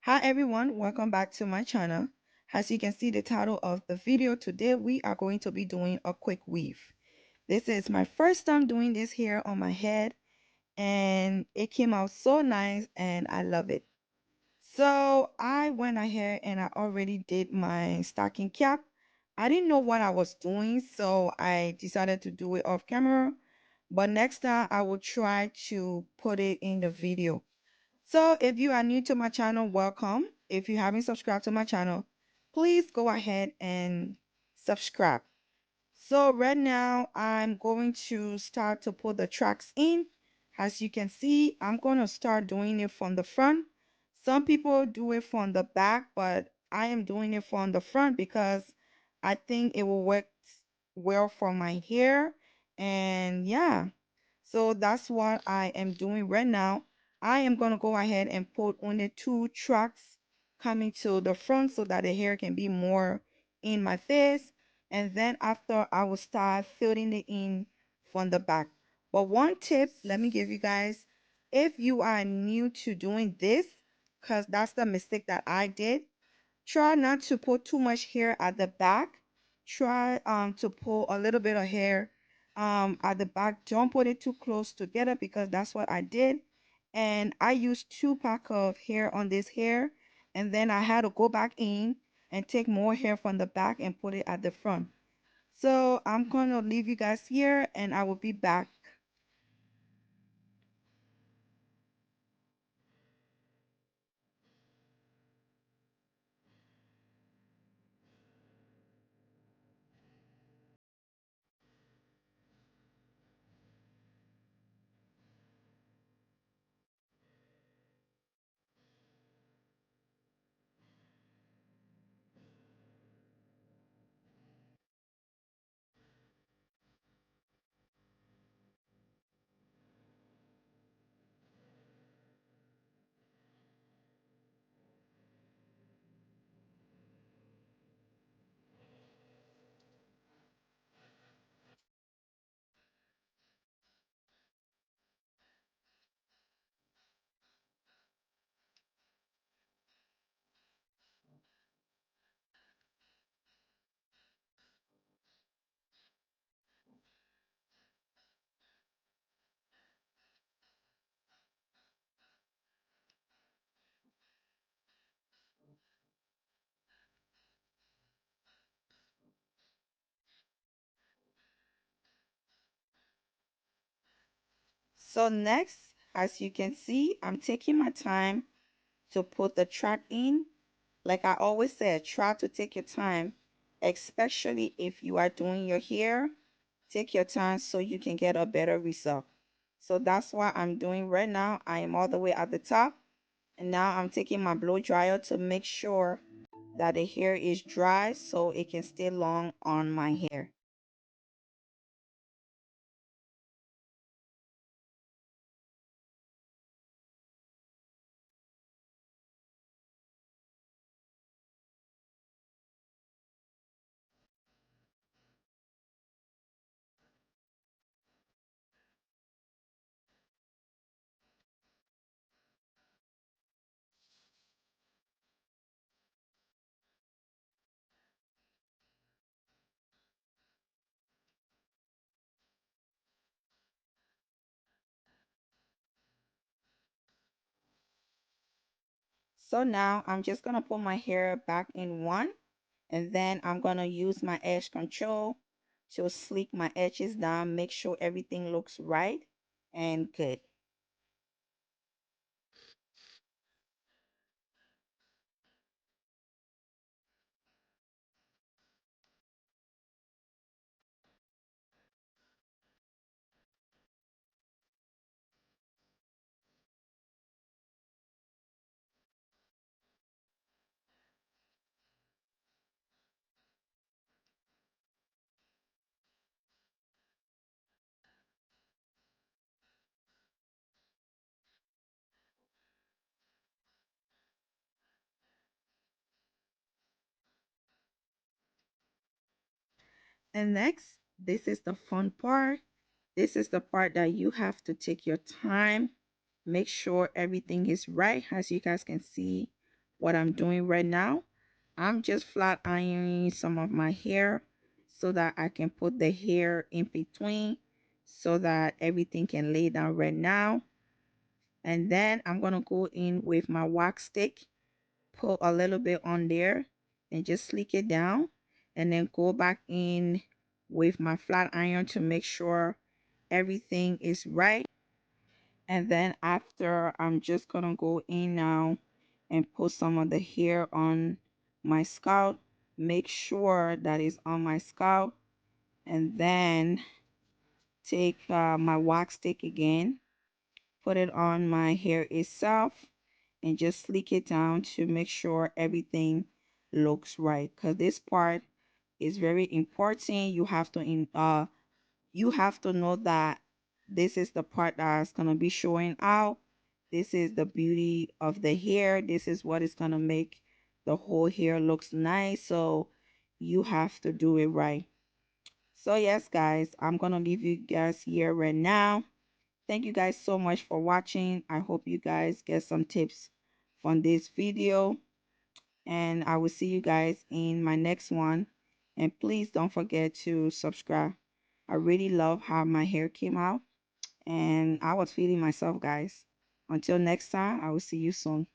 Hi everyone, welcome back to my channel. As you can see the title of the video, today we are going to be doing a quick weave. This is my first time doing this here on my head and it came out so nice and I love it. So I went ahead and I already did my stocking cap. I didn't know what I was doing, so I decided to do it off camera. But next time I will try to put it in the video. So if you are new to my channel, welcome. If you haven't subscribed to my channel, please go ahead and subscribe. So right now I'm going to start to put the tracks in. As you can see, I'm going to start doing it from the front. Some people do it from the back, but I am doing it from the front because I think it will work well for my hair. And yeah, so that's what I am doing right now. I am going to go ahead and put only two tracks coming to the front so that the hair can be more in my face, and then after I will start filling it in from the back. But one tip, let me give you guys, if you are new to doing this, because that's the mistake that I did, try not to put too much hair at the back. Try to pull a little bit of hair at the back. Don't put it too close together because that's what I did. And I used 2 pack of hair on this hair, and then I had to go back in and take more hair from the back and put it at the front. So I'm gonna leave you guys here and I will be back. So next, as you can see, I'm taking my time to put the track in. Like I always said, try to take your time, especially if you are doing your hair. Take your time so you can get a better result. So that's what I'm doing right now. I am all the way at the top, and now I'm taking my blow dryer to make sure that the hair is dry so it can stay long on my hair. So now I'm just gonna put my hair back in one, and then I'm gonna use my edge control to slick my edges down, make sure everything looks right and good. And next, this is the fun part. This is the part that you have to take your time, make sure everything is right. As you guys can see, what I'm doing right now. I'm just flat ironing some of my hair so that I can put the hair in between so that everything can lay down right now. And then I'm gonna go in with my wax stick, put a little bit on there and just slick it down, and then go back in with my flat iron to make sure everything is right. And then after, I'm just gonna go in now and put some of the hair on my scalp, make sure that it's on my scalp, and then take my wax stick again, put it on my hair itself, and just slick it down to make sure everything looks right, because this part is very important. You have to know that this is the part that's gonna be showing out. This is the beauty of the hair. This is what is gonna make the whole hair looks nice. So you have to do it right. So yes, guys, I'm gonna leave you guys here right now. Thank you guys so much for watching. I hope you guys get some tips from this video, and I will see you guys in my next one. And please don't forget to subscribe. I really love how my hair came out, and I was feeling myself, guys. Until next time, I will see you soon.